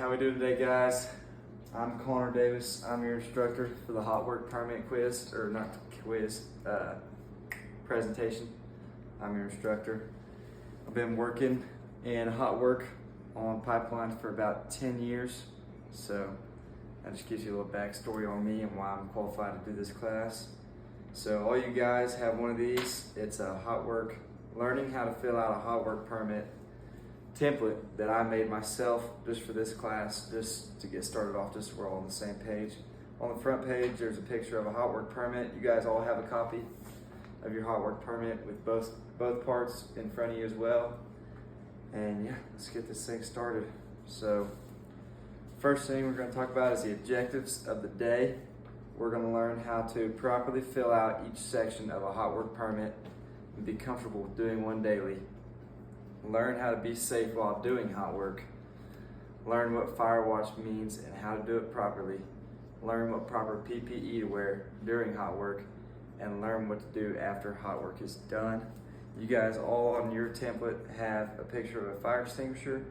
How we doing today, guys? I'm Connor Davis. I'm your instructor for the Hot Work Permit quiz, or not quiz, presentation. I'm your instructor. I've been working in hot work on pipelines for about 10 years. So that just gives you a little backstory on me and why I'm qualified to do this class. So all you guys have one of these. It's a hot work, learning how to fill out a hot work permit template that I made myself just for this class, just to get started off, just so we're all on the same page. On the front page, there's a picture of a hot work permit. You guys all have a copy of your hot work permit with both parts in front of you as well. And yeah, let's get this thing started. So first thing we're going to talk about is the objectives of the day. We're going to learn how to properly fill out each section of a hot work permit and be comfortable with doing one daily. Learn how to be safe while doing hot work. Learn what Firewatch means and how to do it properly. Learn what proper PPE to wear during hot work, and learn what to do after hot work is done. You guys all on your template have a picture of a fire extinguisher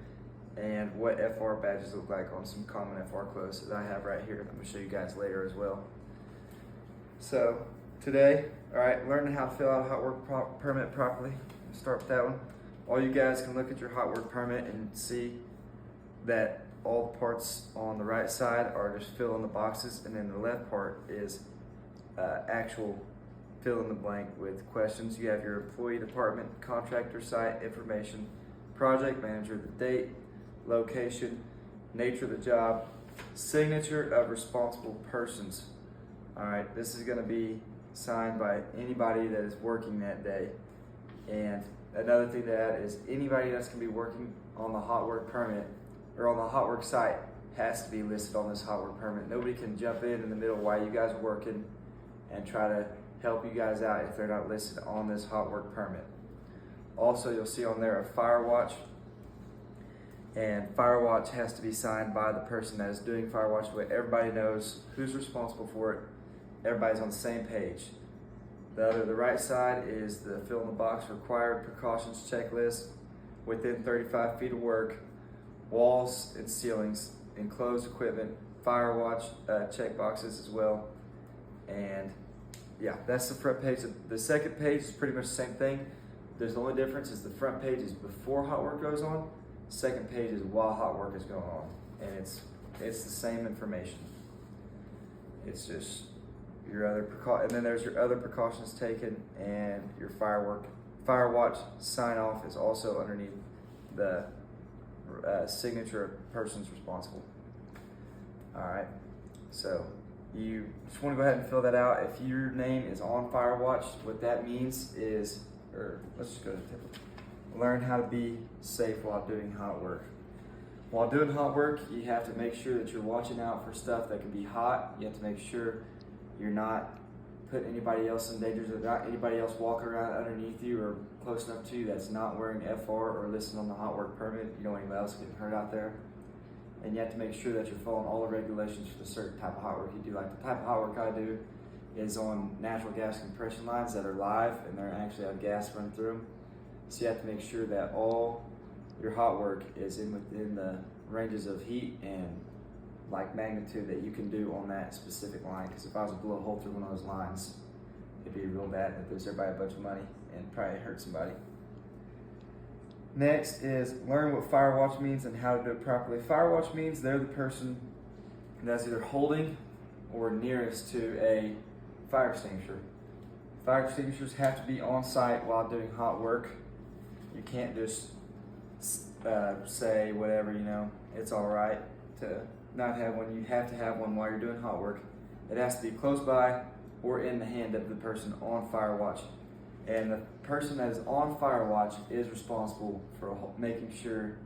and what FR badges look like on some common FR clothes that I have right here. I'm going to show you guys later as well. So today, all right, learning how to fill out a hot work permit properly. Let's start with that one. All you guys can look at your hot work permit and see that all the parts on the right side are just fill in the boxes, and then the left part is actual fill in the blank with questions. You have your employee, department, contractor, site information, project manager, the date, location, nature of the job, signature of responsible persons. All right, this is going to be signed by anybody that is working that day. And another thing to add is anybody that's going to be working on the hot work permit or on the hot work site has to be listed on this hot work permit. Nobody can jump in the middle while you guys are working and try to help you guys out if they're not listed on this hot work permit. Also, you'll see on there a Firewatch, and Firewatch has to be signed by the person that is doing Firewatch, so everybody knows who's responsible for it. Everybody's on the same page. The right side is the fill in the box required precautions checklist within 35 feet of work, walls and ceilings, enclosed equipment, Firewatch check boxes as well. And yeah, that's the front page. The second page is pretty much the same thing. There's the only difference is the front page is before hot work goes on. Second page is while hot work is going on, and it's the same information. It's just your other and then there's your other precautions taken, and your Firewatch sign off is also underneath the signature of persons responsible. All right, so you just want to go ahead and fill that out. If your name is on Firewatch, what that means is, or let's just go to the tip. Learn how to be safe while doing hot work. While doing hot work, you have to make sure that you're watching out for stuff that can be hot. You have to make sure you're not putting anybody else in danger, so not anybody else walking around underneath you or close enough to you that's not wearing FR or listed on the hot work permit. You don't want anybody else getting hurt out there. And you have to make sure that you're following all the regulations for the certain type of hot work you do. Like the type of hot work I do is on natural gas compression lines that are live and they're actually have gas running through them. So you have to make sure that all your hot work is within the ranges of heat and like magnitude that you can do on that specific line. Because if I was to blow a hole through one of those lines, it'd be real bad and it'd lose everybody a bunch of money and probably hurt somebody. Next is learn what Firewatch means and how to do it properly. Firewatch means they're the person that's either holding or nearest to a fire extinguisher. Fire extinguishers have to be on site while doing hot work. You can't just say whatever, it's all right to not have one. You have to have one while you're doing hot work. It has to be close by or in the hand of the person on Firewatch. And the person that is on Firewatch is responsible for making sure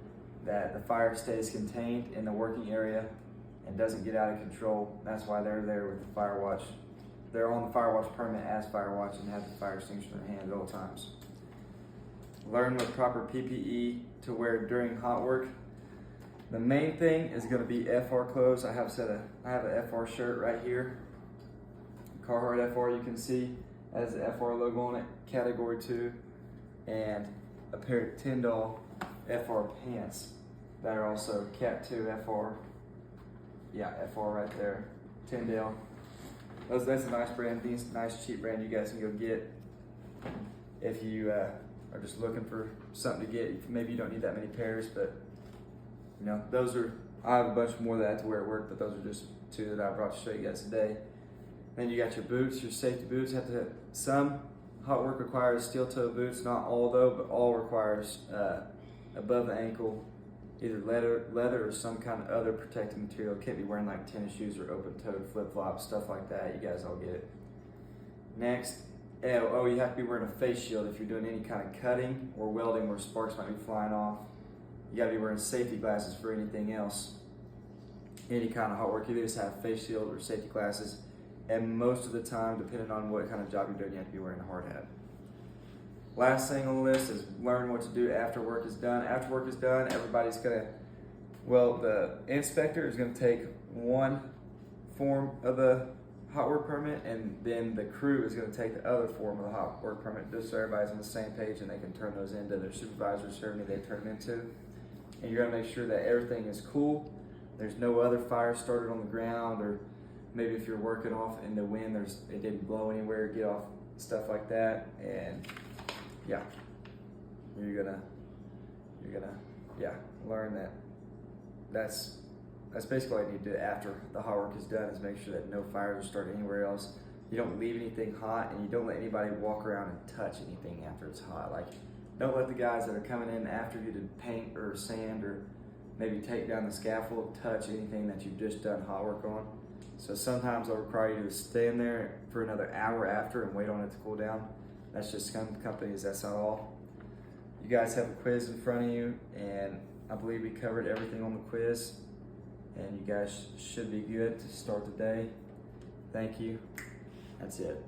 that the fire stays contained in the working area and doesn't get out of control. That's why they're there with the Firewatch. They're on the Firewatch permit as Firewatch and have the fire extinguisher in their hand at all times. Learn what proper PPE to wear during hot work. The main thing is going to be FR clothes. I have an FR shirt right here. Carhartt FR, you can see has the FR logo on it, category 2, and a pair of Tyndall FR pants. that are also Cat 2 FR. Yeah, FR right there. Tyndale. That's a nice brand, nice cheap brand you guys can go get if you are just looking for something to get. Maybe you don't need that many pairs, but you know, those are, I have a bunch more that I have to wear at work, but those are just two that I brought to show you guys today. Then you got your boots, your safety boots. Some hot work requires steel toe boots, not all though, but all requires above the ankle, either leather or some kind of other protective material. Can't be wearing like tennis shoes or open-toed flip-flops, stuff like that. You guys all get it. Next, you have to be wearing a face shield if you're doing any kind of cutting or welding where sparks might be flying off. You gotta be wearing safety glasses for anything else. Any kind of hot work, you either just have a face shield or safety glasses. And most of the time, depending on what kind of job you're doing, you have to be wearing a hard hat. Last thing on the list is learn what to do after work is done. After work is done, the inspector is gonna take one form of the hot work permit, and then the crew is gonna take the other form of the hot work permit, just so everybody's on the same page and they can turn those into their supervisors, whoever they turn them into. And you're gonna make sure that everything is cool. There's no other fire started on the ground, or maybe if you're working off in the wind, it didn't blow anywhere, get off, stuff like that. And yeah, you're gonna learn that. That's basically all you need to do after the hot work is done, is make sure that no fires are started anywhere else. You don't leave anything hot, and you don't let anybody walk around and touch anything after it's hot. Like, don't let the guys that are coming in after you to paint or sand or maybe take down the scaffold touch anything that you've just done hot work on. So sometimes they'll require you to stand there for another hour after and wait on it to cool down. That's just some companies, that's not all. You guys have a quiz in front of you, and I believe we covered everything on the quiz. And you guys should be good to start the day. Thank you. That's it.